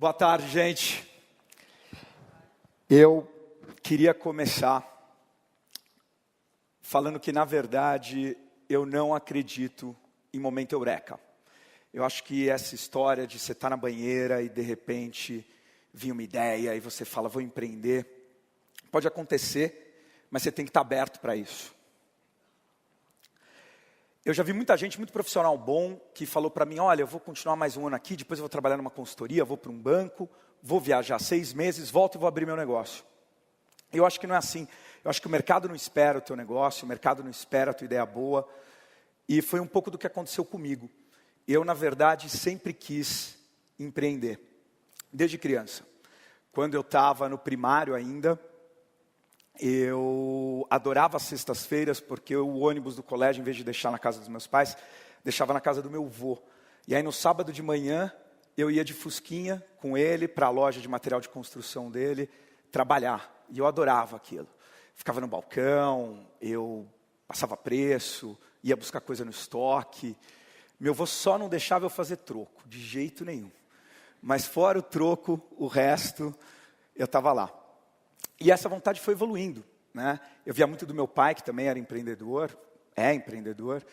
Boa tarde, gente. Eu queria começar falando que, na verdade, eu não acredito em momento eureka. Eu acho que essa história de você estar na banheira e, de repente, vir uma ideia e você fala, vou empreender, pode acontecer, mas você tem que estar aberto para isso. Eu já vi muita gente, muito profissional bom, que falou para mim, olha, eu vou continuar mais um ano aqui, depois eu vou trabalhar numa consultoria, vou para um banco, vou viajar 6 meses, volto e vou abrir meu negócio. Eu acho que não é assim. Eu acho que o mercado não espera o teu negócio, o mercado não espera a tua ideia boa. E foi um pouco do que aconteceu comigo. Eu, na verdade, sempre quis empreender, desde criança. Quando eu estava no primário ainda, eu adorava as sextas-feiras, porque o ônibus do colégio, em vez de deixar na casa dos meus pais, deixava na casa do meu avô. E aí no sábado de manhã, eu ia de fusquinha com ele para a loja de material de construção dele, trabalhar. E eu adorava aquilo. Ficava no balcão, eu passava preço, ia buscar coisa no estoque. Meu avô só não deixava eu fazer troco, de jeito nenhum. Mas fora o troco, o resto, eu estava lá. E essa vontade foi evoluindo, né? Eu via muito do meu pai, que também era empreendedor, é empreendedor,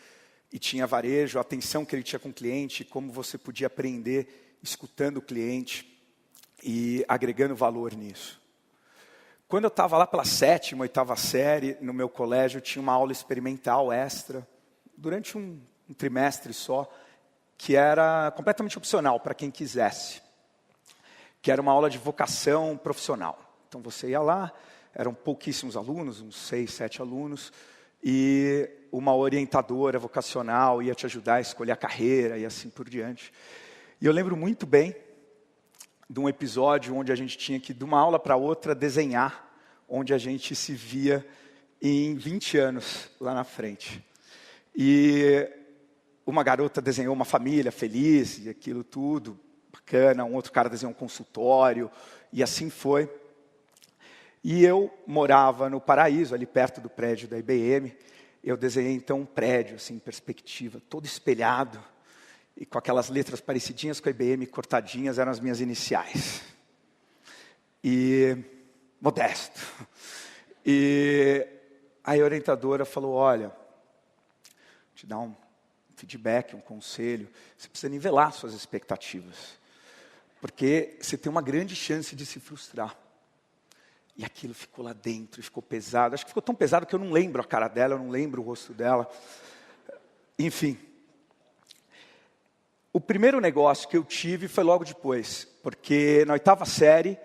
e tinha varejo, a atenção que ele tinha com o cliente, como você podia aprender escutando o cliente e agregando valor nisso. Quando eu estava lá pela 7ª, 8ª série, no meu colégio, eu tinha uma aula experimental extra, durante um trimestre só, que era completamente opcional para quem quisesse, que era uma aula de vocação profissional. Então você ia lá, eram pouquíssimos alunos, uns 6, 7 alunos, e uma orientadora vocacional ia te ajudar a escolher a carreira e assim por diante. E eu lembro muito bem de um episódio onde a gente tinha que, de uma aula para outra, desenhar, onde a gente se via em 20 anos lá na frente. E uma garota desenhou uma família feliz, e aquilo tudo, bacana, um outro cara desenhou um consultório, e assim foi. E eu morava no Paraíso, ali perto do prédio da IBM. Eu desenhei então um prédio, assim, em perspectiva, todo espelhado, e com aquelas letras parecidinhas com a IBM, cortadinhas, eram as minhas iniciais. E modesto. E a orientadora falou, olha, vou te dar um feedback, um conselho, você precisa nivelar suas expectativas, porque você tem uma grande chance de se frustrar. E aquilo ficou lá dentro, e ficou pesado. Acho que ficou tão pesado que eu não lembro a cara dela, eu não lembro o rosto dela. Enfim. O primeiro negócio que eu tive foi logo depois, porque na 8ª série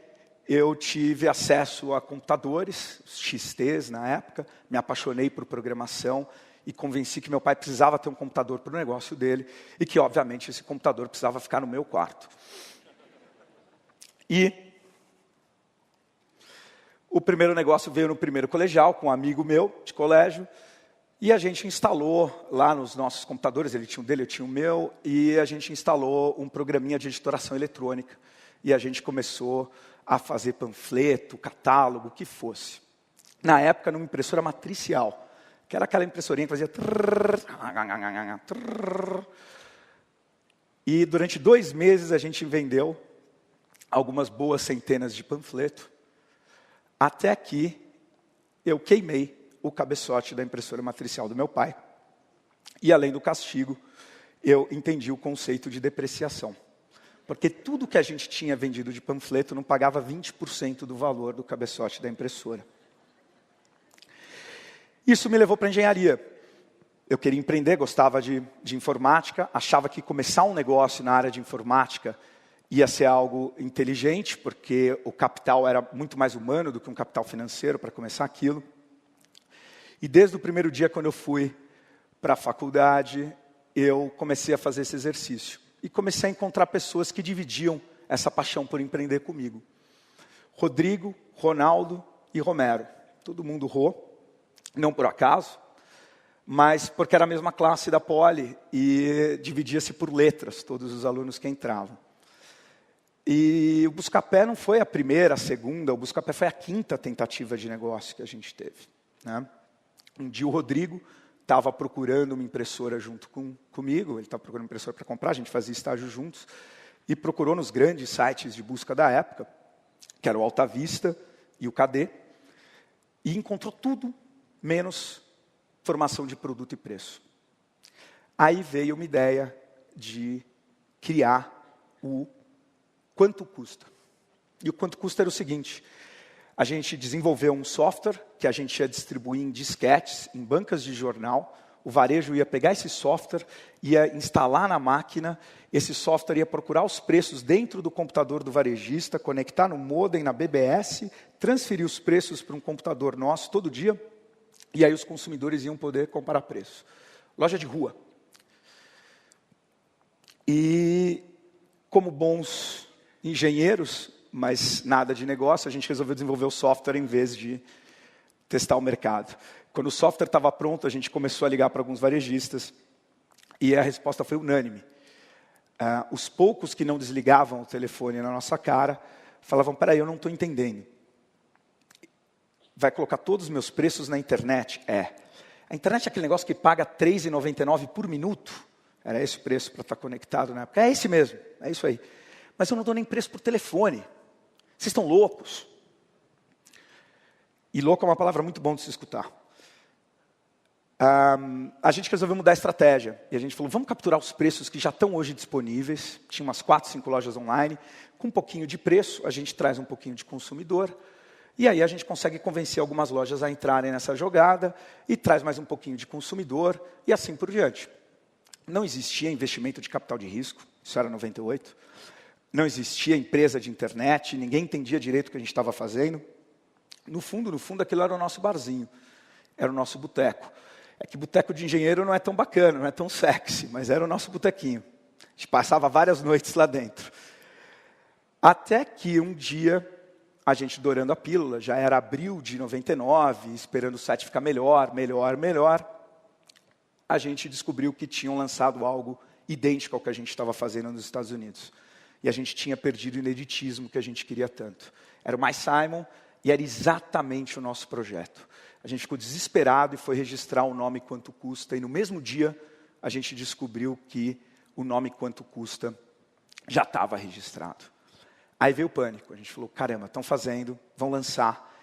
eu tive acesso a computadores, os XTs na época, me apaixonei por programação e convenci que meu pai precisava ter um computador para o negócio dele e que, obviamente, esse computador precisava ficar no meu quarto. E o primeiro negócio veio no primeiro colegial, com um amigo meu de colégio, e a gente instalou lá nos nossos computadores, ele tinha o dele, eu tinha o meu, e a gente instalou um programinha de editoração eletrônica. E a gente começou a fazer panfleto, catálogo, o que fosse. Na época, numa impressora matricial, que era aquela impressorinha que fazia... E durante 2 meses a gente vendeu algumas boas centenas de panfletos, até que eu queimei o cabeçote da impressora matricial do meu pai. E além do castigo, eu entendi o conceito de depreciação. Porque tudo que a gente tinha vendido de panfleto não pagava 20% do valor do cabeçote da impressora. Isso me levou para a engenharia. Eu queria empreender, gostava de informática, achava que começar um negócio na área de informática ia ser algo inteligente, porque o capital era muito mais humano do que um capital financeiro para começar aquilo. E desde o primeiro dia, quando eu fui para a faculdade, eu comecei a fazer esse exercício. E comecei a encontrar pessoas que dividiam essa paixão por empreender comigo. Rodrigo, Ronaldo e Romero. Todo mundo Rô, não por acaso, mas porque era a mesma classe da Poli e dividia-se por letras, todos os alunos que entravam. E o Buscapé não foi a primeira, a segunda, o Buscapé foi a 5ª tentativa de negócio que a gente teve, né? Um dia o Rodrigo estava procurando uma impressora junto comigo, ele estava procurando uma impressora para comprar, a gente fazia estágio juntos, e procurou nos grandes sites de busca da época, que era o Alta Vista e o KD, e encontrou tudo menos informação de produto e preço. Aí veio uma ideia de criar o quanto custa. E o quanto custa era o seguinte: a gente desenvolveu um software que a gente ia distribuir em disquetes, em bancas de jornal. O varejo ia pegar esse software, ia instalar na máquina, esse software ia procurar os preços dentro do computador do varejista, conectar no modem, na BBS, transferir os preços para um computador nosso todo dia, e aí os consumidores iam poder comparar preço. Loja de rua. E como bons engenheiros, mas nada de negócio, a gente resolveu desenvolver o software em vez de testar o mercado. Quando o software estava pronto, a gente começou a ligar para alguns varejistas e a resposta foi unânime. Os poucos que não desligavam o telefone na nossa cara falavam: peraí, eu não estou entendendo. Vai colocar todos os meus preços na internet? A internet é aquele negócio que paga R$ 3,99 por minuto. Era esse o preço para estar conectado na época. É esse mesmo, é isso aí. Mas eu não dou nem preço por telefone. Vocês estão loucos? E louco é uma palavra muito bom de se escutar. A gente resolveu mudar a estratégia. E a gente falou: vamos capturar os preços que já estão hoje disponíveis. Tinha umas 4, 5 lojas online. Com um pouquinho de preço, a gente traz um pouquinho de consumidor. E aí a gente consegue convencer algumas lojas a entrarem nessa jogada. E traz mais um pouquinho de consumidor. E assim por diante. Não existia investimento de capital de risco. Isso era 98. Não existia empresa de internet. Ninguém entendia direito o que a gente estava fazendo. No fundo, aquilo era o nosso barzinho. Era o nosso boteco. É que boteco de engenheiro não é tão bacana, não é tão sexy, mas era o nosso botequinho. A gente passava várias noites lá dentro. Até que um dia, a gente dourando a pílula, já era abril de 99, esperando o site ficar melhor, a gente descobriu que tinham lançado algo idêntico ao que a gente estava fazendo nos Estados Unidos. E a gente tinha perdido o ineditismo que a gente queria tanto. Era o MySimon e era exatamente o nosso projeto. A gente ficou desesperado e foi registrar o nome Quanto Custa. E no mesmo dia, a gente descobriu que o nome Quanto Custa já estava registrado. Aí veio o pânico. A gente falou: caramba, estão fazendo, vão lançar.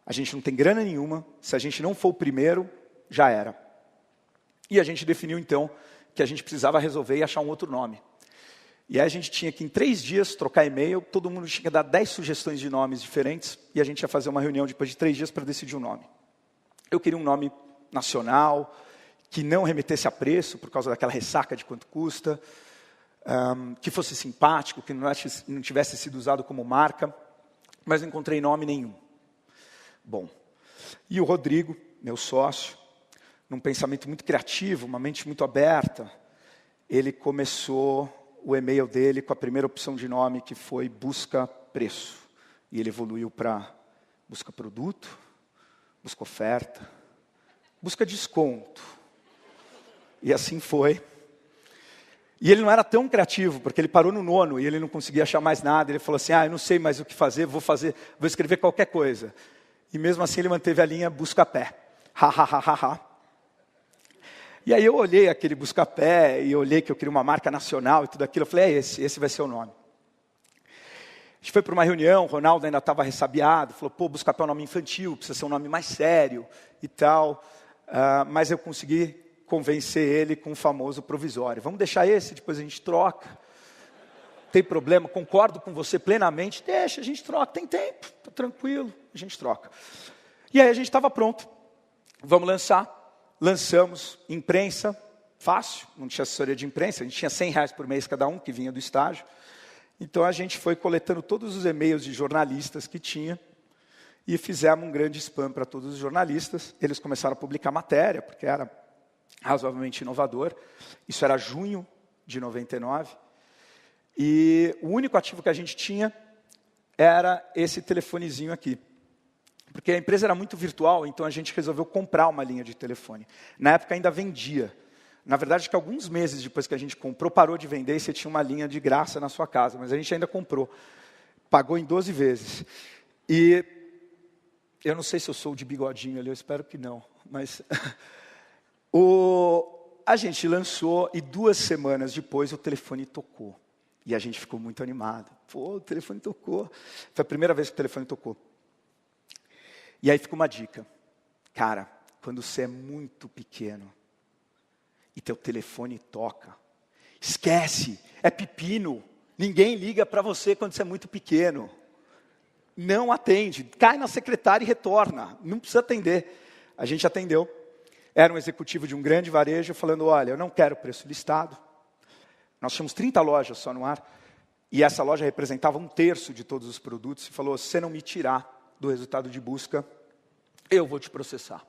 A gente não tem grana nenhuma. Se a gente não for o primeiro, já era. E a gente definiu, então, que a gente precisava resolver e achar um outro nome. E aí a gente tinha que, em 3 dias, trocar e-mail. Todo mundo tinha que dar 10 sugestões de nomes diferentes. E a gente ia fazer uma reunião depois de 3 dias para decidir um nome. Eu queria um nome nacional, que não remetesse a preço, por causa daquela ressaca de quanto custa, que fosse simpático, que não tivesse sido usado como marca, mas não encontrei nome nenhum. Bom, e o Rodrigo, meu sócio, num pensamento muito criativo, uma mente muito aberta, ele começou o e-mail dele com a primeira opção de nome, que foi busca preço. E ele evoluiu para busca produto, busca oferta, busca desconto. E assim foi. E ele não era tão criativo, porque ele parou no 9º e ele não conseguia achar mais nada. Ele falou assim: eu não sei mais o que fazer, vou escrever qualquer coisa. E mesmo assim ele manteve a linha busca-pé. Ha, ha, ha, ha, ha. E aí eu olhei aquele busca-pé e olhei que eu queria uma marca nacional e tudo aquilo. Eu falei: esse vai ser o nome. A gente foi para uma reunião, o Ronaldo ainda estava ressabiado, falou: pô, busca-pé é um nome infantil, precisa ser um nome mais sério e tal. Mas eu consegui convencer ele com o famoso provisório. Vamos deixar esse, depois a gente troca. Não tem problema, concordo com você plenamente. Deixa, a gente troca, tem tempo, está tranquilo, a gente troca. E aí a gente estava pronto. Vamos lançar. Lançamos, imprensa, fácil, não tinha assessoria de imprensa, a gente tinha R$100 por mês cada um, que vinha do estágio. Então a gente foi coletando todos os e-mails de jornalistas que tinha e fizemos um grande spam para todos os jornalistas. Eles começaram a publicar matéria, porque era razoavelmente inovador. Isso era junho de 99. E o único ativo que a gente tinha era esse telefonezinho aqui. Porque a empresa era muito virtual, então a gente resolveu comprar uma linha de telefone. Na época ainda vendia. Na verdade, acho que alguns meses depois que a gente comprou, parou de vender e você tinha uma linha de graça na sua casa. Mas a gente ainda comprou. Pagou em 12 vezes. E eu não sei se eu sou de bigodinho ali, eu espero que não. Mas a gente lançou e 2 semanas depois o telefone tocou. E a gente ficou muito animado. Pô, o telefone tocou. Foi a primeira vez que o telefone tocou. E aí fica uma dica. Cara, quando você é muito pequeno e teu telefone toca, esquece, é pepino. Ninguém liga para você quando você é muito pequeno. Não atende, cai na secretária e retorna. Não precisa atender. A gente atendeu. Era um executivo de um grande varejo falando, olha, eu não quero preço listado. Nós tínhamos 30 lojas só no ar. E essa loja representava 1/3 de todos os produtos. E falou, se você não me tirar do resultado de busca, eu vou te processar.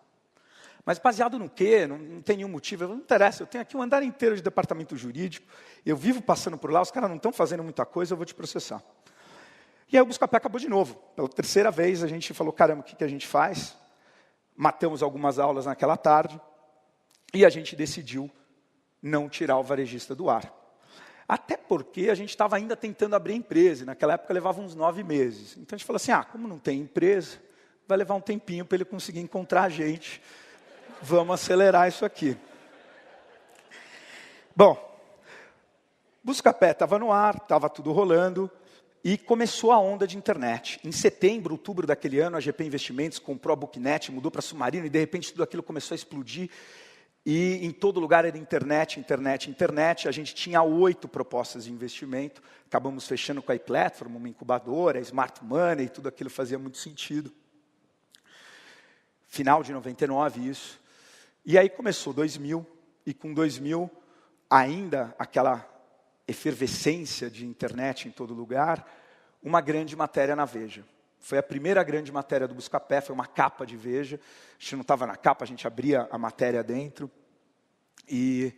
Mas baseado no quê? Não tem nenhum motivo. Não interessa, eu tenho aqui um andar inteiro de departamento jurídico. Eu vivo passando por lá, os caras não estão fazendo muita coisa, eu vou te processar. E aí o Buscapé acabou de novo. Pela terceira vez a gente falou, caramba, o que a gente faz? Matamos algumas aulas naquela tarde. E a gente decidiu não tirar o varejista do ar. Até porque a gente estava ainda tentando abrir a empresa. E naquela época levava uns 9 meses. Então a gente falou assim, como não tem empresa, vai levar um tempinho para ele conseguir encontrar a gente. Vamos acelerar isso aqui. Bom, Buscapé estava no ar, estava tudo rolando. E começou a onda de internet. Em setembro, outubro daquele ano, a GP Investimentos comprou a Booknet, mudou para Submarino, e de repente tudo aquilo começou a explodir. E em todo lugar era internet, internet, internet. A gente tinha 8 propostas de investimento. Acabamos fechando com a iPlatform, uma incubadora, a Smart Money, tudo aquilo fazia muito sentido. Final de 99, isso. E aí começou 2000, e com 2000, ainda aquela efervescência de internet em todo lugar, uma grande matéria na Veja. Foi a primeira grande matéria do Buscapé, foi uma capa de Veja. A gente não estava na capa, a gente abria a matéria dentro. E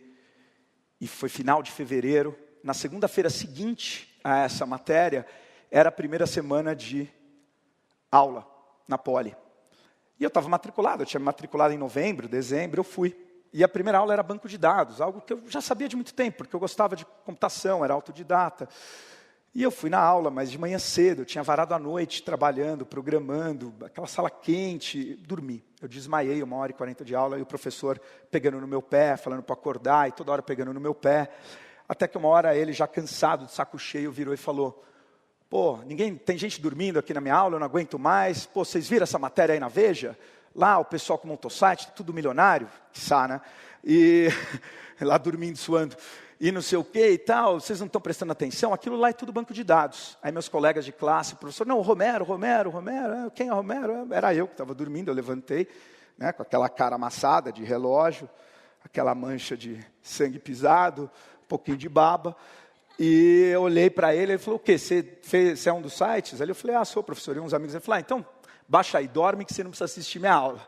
foi final de fevereiro. Na segunda-feira seguinte a essa matéria, era a primeira semana de aula na Poli. E eu estava matriculado, eu tinha me matriculado em novembro, dezembro, eu fui. E a primeira aula era banco de dados, algo que eu já sabia de muito tempo, porque eu gostava de computação, era autodidata. E eu fui na aula, mas de manhã cedo, eu tinha varado a noite trabalhando, programando, aquela sala quente, dormi. Eu desmaiei 1h40 de aula, e o professor pegando no meu pé, falando para acordar, e toda hora pegando no meu pé. Até que uma hora ele, já cansado, de saco cheio, virou e falou, pô, tem gente dormindo aqui na minha aula, eu não aguento mais. Pô, vocês viram essa matéria aí na Veja? Lá, o pessoal que montou site, tudo milionário, quiçá, né? E lá dormindo, suando. E não sei o que e tal, vocês não estão prestando atenção? Aquilo lá é tudo banco de dados. Aí meus colegas de classe, professor, não, Romero, quem é Romero? Era eu que estava dormindo, eu levantei, né, com aquela cara amassada de relógio, aquela mancha de sangue pisado, um pouquinho de baba. E eu olhei para ele, ele falou, o quê? Você é um dos sites? Aí eu falei, sou, professor. E uns amigos, ele falou, então, baixa aí, dorme que você não precisa assistir minha aula.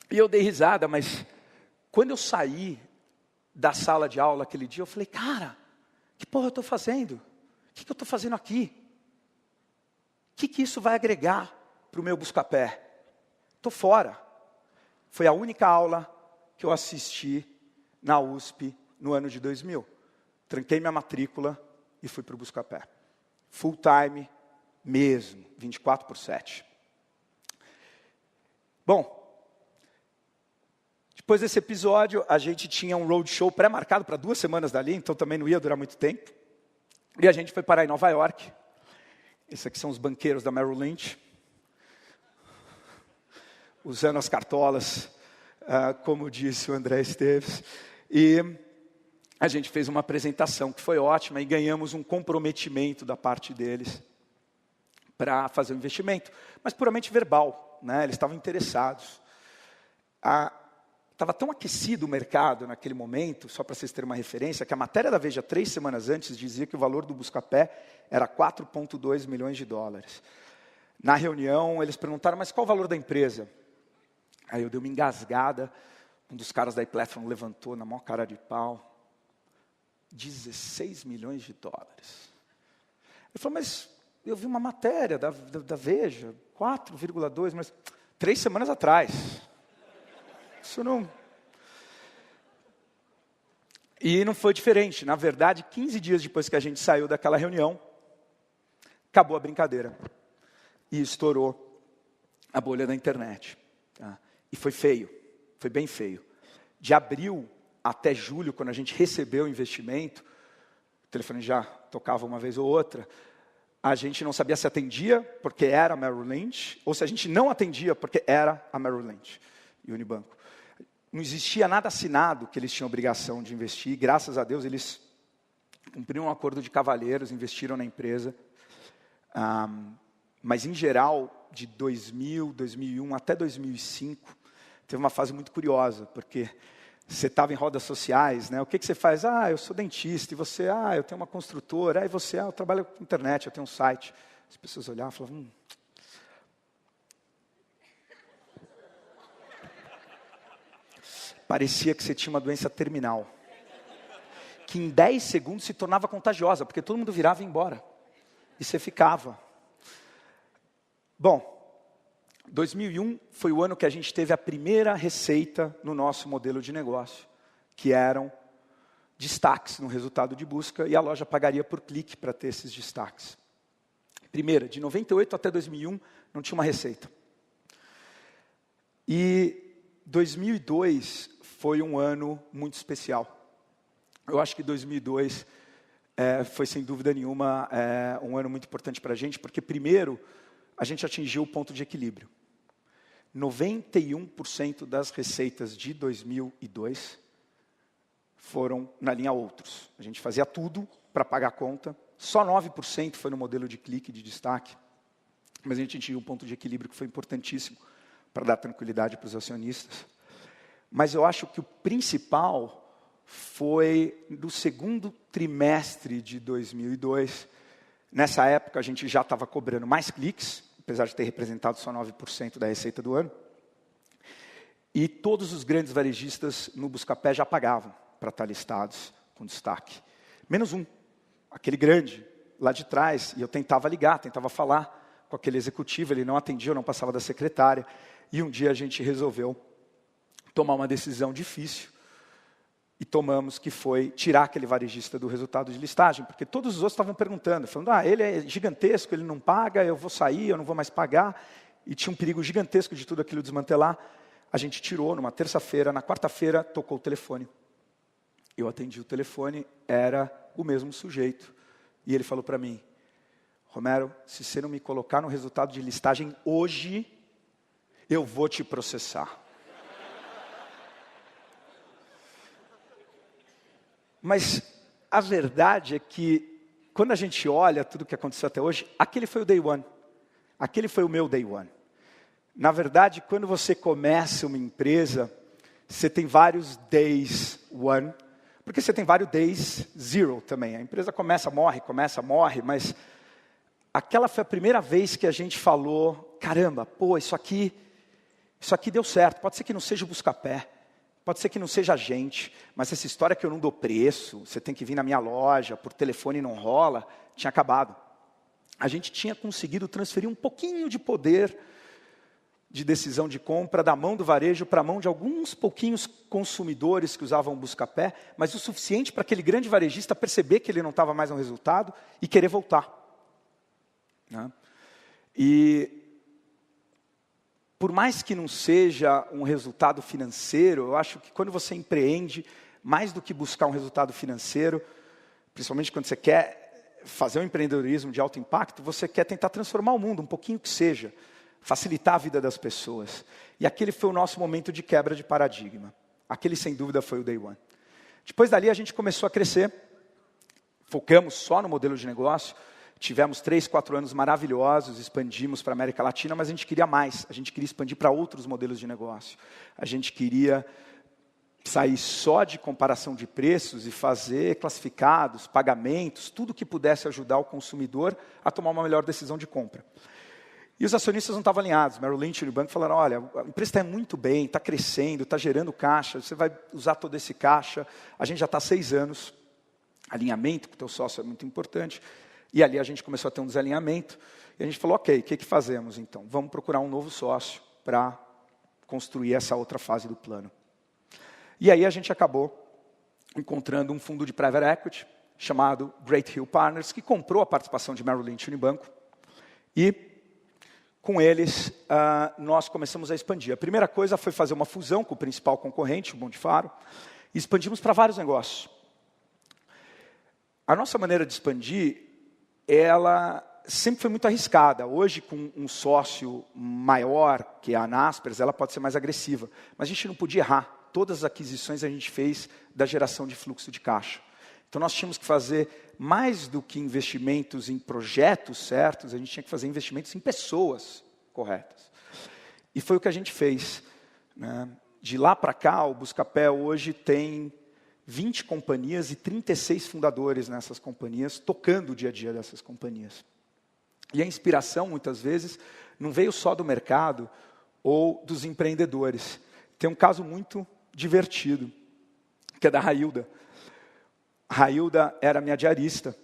E eu dei risada, mas quando eu saí da sala de aula aquele dia, eu falei, cara, que porra eu estou fazendo? O que eu estou fazendo aqui? O que isso vai agregar para o meu Buscapé? Estou fora. Foi a única aula que eu assisti na USP no ano de 2000. Tranquei minha matrícula e fui para o Buscapé. Full time mesmo, 24/7. Bom, depois desse episódio, a gente tinha um roadshow pré-marcado para 2 semanas dali, então também não ia durar muito tempo. E a gente foi parar em Nova York. Esses aqui são os banqueiros da Merrill Lynch. Usando as cartolas, como disse o André Esteves. E a gente fez uma apresentação que foi ótima e ganhamos um comprometimento da parte deles para fazer o investimento, mas puramente verbal, né? Eles estavam interessados. Estava tão aquecido o mercado naquele momento, só para vocês terem uma referência, que a matéria da Veja 3 semanas antes dizia que o valor do Buscapé era 4,2 milhões de dólares. Na reunião, eles perguntaram, mas qual o valor da empresa? Aí eu dei uma engasgada, um dos caras da iPlatform levantou na maior cara de pau, 16 milhões de dólares. Ele falou, mas eu vi uma matéria da Veja, 4,2, mas 3 semanas atrás. Isso não... E não foi diferente. Na verdade, 15 dias depois que a gente saiu daquela reunião, acabou a brincadeira. E estourou a bolha da internet. Tá? E foi feio, foi bem feio. De abril até julho, quando a gente recebeu o investimento, telefone já tocava uma vez ou outra, a gente não sabia se atendia porque era a Merrill Lynch, ou se a gente não atendia porque era a Merrill Lynch e o Unibanco. Não existia nada assinado que eles tinham obrigação de investir, graças a Deus eles cumpriram um acordo de cavalheiros, investiram na empresa. Mas, em geral, de 2000, 2001 até 2005, teve uma fase muito curiosa, porque você estava em rodas sociais, né? O que você faz? Eu sou dentista, e você, eu tenho uma construtora, e você, eu trabalho com internet, eu tenho um site. As pessoas olhavam e falavam, Parecia que você tinha uma doença terminal, que em 10 segundos se tornava contagiosa, porque todo mundo virava e ia embora, e você ficava. Bom, 2001 foi o ano que a gente teve a primeira receita no nosso modelo de negócio, que eram destaques no resultado de busca, e a loja pagaria por clique para ter esses destaques. Primeira, de 98 até 2001, não tinha uma receita. E 2002 foi um ano muito especial. Eu acho que 2002 foi, sem dúvida nenhuma, um ano muito importante para a gente, porque, primeiro, a gente atingiu o ponto de equilíbrio. 91% das receitas de 2002 foram na linha outros. A gente fazia tudo para pagar a conta. Só 9% foi no modelo de clique, de destaque. Mas a gente atingiu um ponto de equilíbrio que foi importantíssimo para dar tranquilidade para os acionistas. Mas eu acho que o principal foi no segundo trimestre de 2002. Nessa época, a gente já estava cobrando mais cliques, apesar de ter representado só 9% da receita do ano. E todos os grandes varejistas no Buscapé já pagavam para estar listados com destaque. Menos um, aquele grande, lá de trás. E eu tentava ligar, tentava falar com aquele executivo, ele não atendia, eu não passava da secretária. E um dia a gente resolveu tomar uma decisão difícil. E tomamos, que foi tirar aquele varejista do resultado de listagem, porque todos os outros estavam perguntando, falando, ele é gigantesco, ele não paga, eu vou sair, eu não vou mais pagar. E tinha um perigo gigantesco de tudo aquilo desmantelar. A gente tirou numa terça-feira, na quarta-feira tocou o telefone. Eu atendi o telefone, era o mesmo sujeito. E ele falou para mim, Romero, se você não me colocar no resultado de listagem hoje, eu vou te processar. Mas a verdade é que, quando a gente olha tudo o que aconteceu até hoje, aquele foi o day one. Aquele foi o meu day one. Na verdade, quando você começa uma empresa, você tem vários days one, porque você tem vários days zero também. A empresa começa, morre, mas aquela foi a primeira vez que a gente falou, caramba, isso aqui deu certo. Pode ser que não seja o Buscapé, pode ser que não seja a gente, mas essa história que eu não dou preço, você tem que vir na minha loja, por telefone não rola, tinha acabado. A gente tinha conseguido transferir um pouquinho de poder de decisão de compra da mão do varejo para a mão de alguns pouquinhos consumidores que usavam o Buscapé, mas o suficiente para aquele grande varejista perceber que ele não estava mais no resultado e querer voltar. Né? E por mais que não seja um resultado financeiro, eu acho que quando você empreende, mais do que buscar um resultado financeiro, principalmente quando você quer fazer um empreendedorismo de alto impacto, você quer tentar transformar o mundo, um pouquinho que seja, facilitar a vida das pessoas. E aquele foi o nosso momento de quebra de paradigma. Aquele, sem dúvida, foi o day one. Depois dali, a gente começou a crescer, focamos só no modelo de negócio. Tivemos 3, 4 anos maravilhosos, expandimos para a América Latina, mas a gente queria mais. A gente queria expandir para outros modelos de negócio. A gente queria sair só de comparação de preços e fazer classificados, pagamentos, tudo que pudesse ajudar o consumidor a tomar uma melhor decisão de compra. E os acionistas não estavam alinhados. Merrill Lynch e Unibanco falaram, olha, a empresa está muito bem, está crescendo, está gerando caixa, você vai usar todo esse caixa. A gente já está há 6 anos. Alinhamento com o teu sócio é muito importante. E ali a gente começou a ter um desalinhamento. E a gente falou, ok, o que fazemos então? Vamos procurar um novo sócio para construir essa outra fase do plano. E aí a gente acabou encontrando um fundo de private equity chamado Great Hill Partners, que comprou a participação de Merrill Lynch e Unibanco. E com eles nós começamos a expandir. A primeira coisa foi fazer uma fusão com o principal concorrente, o Bom de Faro, e expandimos para vários negócios. A nossa maneira de expandir, ela sempre foi muito arriscada. Hoje, com um sócio maior, que é a Naspers, ela pode ser mais agressiva. Mas a gente não podia errar. Todas as aquisições a gente fez da geração de fluxo de caixa. Então, nós tínhamos que fazer mais do que investimentos em projetos certos, a gente tinha que fazer investimentos em pessoas corretas. E foi o que a gente fez, né? De lá para cá, o Buscapé hoje tem 20 companhias e 36 fundadores nessas companhias, tocando o dia a dia dessas companhias. E a inspiração, muitas vezes, não veio só do mercado ou dos empreendedores. Tem um caso muito divertido, que é da Railda. A Railda era minha diarista,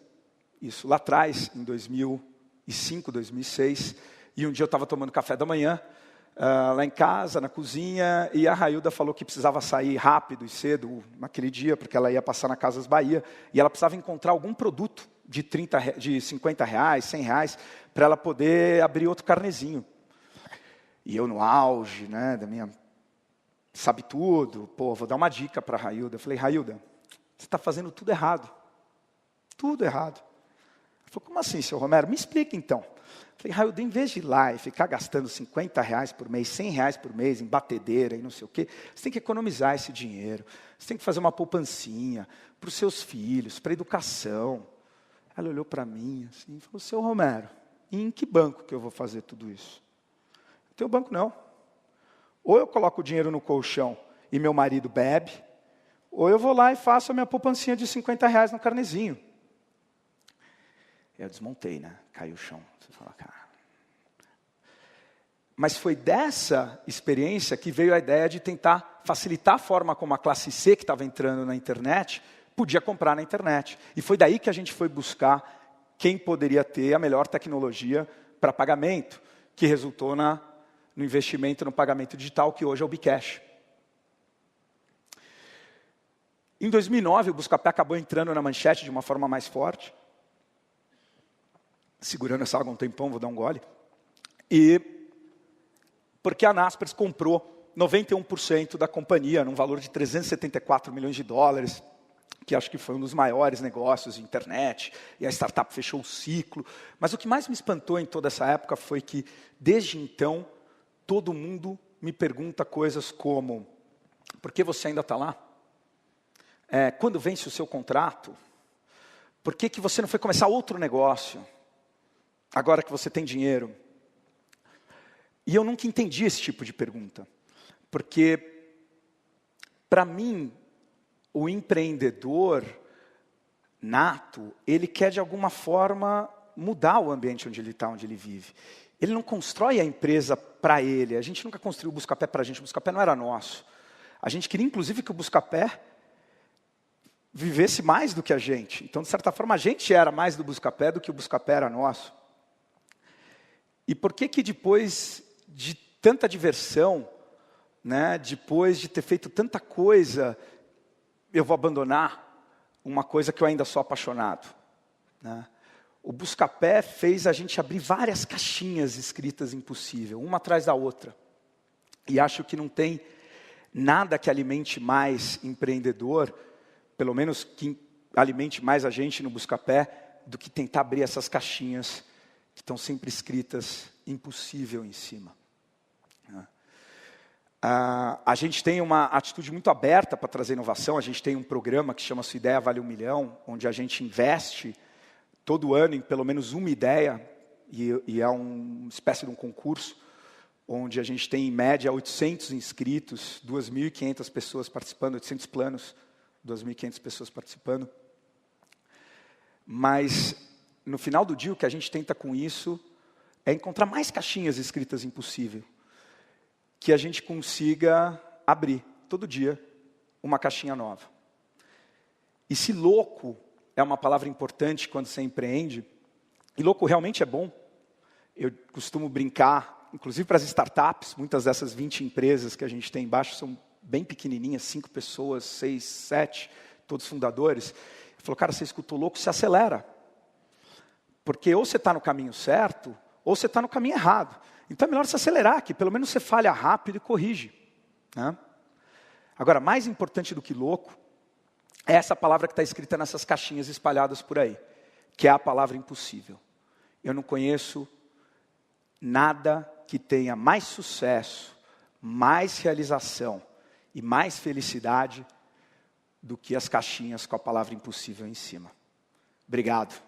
isso lá atrás, em 2005, 2006. E um dia eu estava tomando café da manhã, lá em casa, na cozinha, e a Railda falou que precisava sair rápido e cedo naquele dia, porque ela ia passar na Casas Bahia, e ela precisava encontrar algum produto de 50 reais, 100 reais, para ela poder abrir outro carnezinho. E eu no auge, né, da minha... sabe tudo, vou dar uma dica para a Railda. Eu falei, Railda, você está fazendo tudo errado. Tudo errado. Ela falou, como assim, seu Romero? Me explica então. Eu falei, Railda, em vez de ir lá e ficar gastando 50 reais por mês, 100 reais por mês em batedeira e não sei o quê, você tem que economizar esse dinheiro. Você tem que fazer uma poupancinha para os seus filhos, para a educação. Ela olhou para mim assim e falou, seu Romero, em que banco que eu vou fazer tudo isso? Não tenho banco não. Ou eu coloco o dinheiro no colchão e meu marido bebe, ou eu vou lá e faço a minha poupancinha de 50 reais no carnezinho. Eu desmontei, né? Caiu o chão. Você fala, cara. Mas foi dessa experiência que veio a ideia de tentar facilitar a forma como a classe C, que estava entrando na internet, podia comprar na internet. E foi daí que a gente foi buscar quem poderia ter a melhor tecnologia para pagamento, que resultou no investimento no pagamento digital, que hoje é o Bcash. Em 2009, o Buscapé acabou entrando na manchete de uma forma mais forte. Segurando essa água um tempão, vou dar um gole. E porque a Naspers comprou 91% da companhia, num valor de 374 milhões de dólares, que acho que foi um dos maiores negócios de internet, e a startup fechou o ciclo. Mas o que mais me espantou em toda essa época foi que, desde então, todo mundo me pergunta coisas como, por que você ainda está lá? Quando vence o seu contrato? Por que você não foi começar outro negócio? Agora que você tem dinheiro. E eu nunca entendi esse tipo de pergunta. Porque, para mim, o empreendedor nato, ele quer de alguma forma mudar o ambiente onde ele está, onde ele vive. Ele não constrói a empresa para ele. A gente nunca construiu o Buscapé para a gente. O Buscapé não era nosso. A gente queria, inclusive, que o Buscapé vivesse mais do que a gente. Então, de certa forma, a gente era mais do Buscapé do que o Buscapé era nosso. E por que depois de tanta diversão, né, depois de ter feito tanta coisa, eu vou abandonar uma coisa que eu ainda sou apaixonado? Né? O Buscapé fez a gente abrir várias caixinhas escritas impossível, uma atrás da outra. E acho que não tem nada que alimente mais empreendedor, pelo menos que alimente mais a gente no Buscapé, do que tentar abrir essas caixinhas que estão sempre escritas impossível em cima. A gente tem uma atitude muito aberta para trazer inovação. A gente tem um programa que chama Sua Ideia Vale 1 Milhão, onde a gente investe todo ano em pelo menos uma ideia, e é uma espécie de um concurso, onde a gente tem em média 800 inscritos, 2.500 pessoas participando, 800 planos, 2.500 pessoas participando. Mas, no final do dia, o que a gente tenta com isso é encontrar mais caixinhas escritas impossível, que a gente consiga abrir, todo dia, uma caixinha nova. E se louco é uma palavra importante quando você empreende, e louco realmente é bom, eu costumo brincar, inclusive para as startups, muitas dessas 20 empresas que a gente tem embaixo são bem pequenininhas, 5 pessoas, 6, 7, todos fundadores. Ele falou, cara, você escutou louco, se acelera. Porque ou você está no caminho certo, ou você está no caminho errado. Então é melhor se acelerar, que pelo menos você falha rápido e corrige. Né? Agora, mais importante do que louco, é essa palavra que está escrita nessas caixinhas espalhadas por aí, que é a palavra impossível. Eu não conheço nada que tenha mais sucesso, mais realização e mais felicidade do que as caixinhas com a palavra impossível em cima. Obrigado.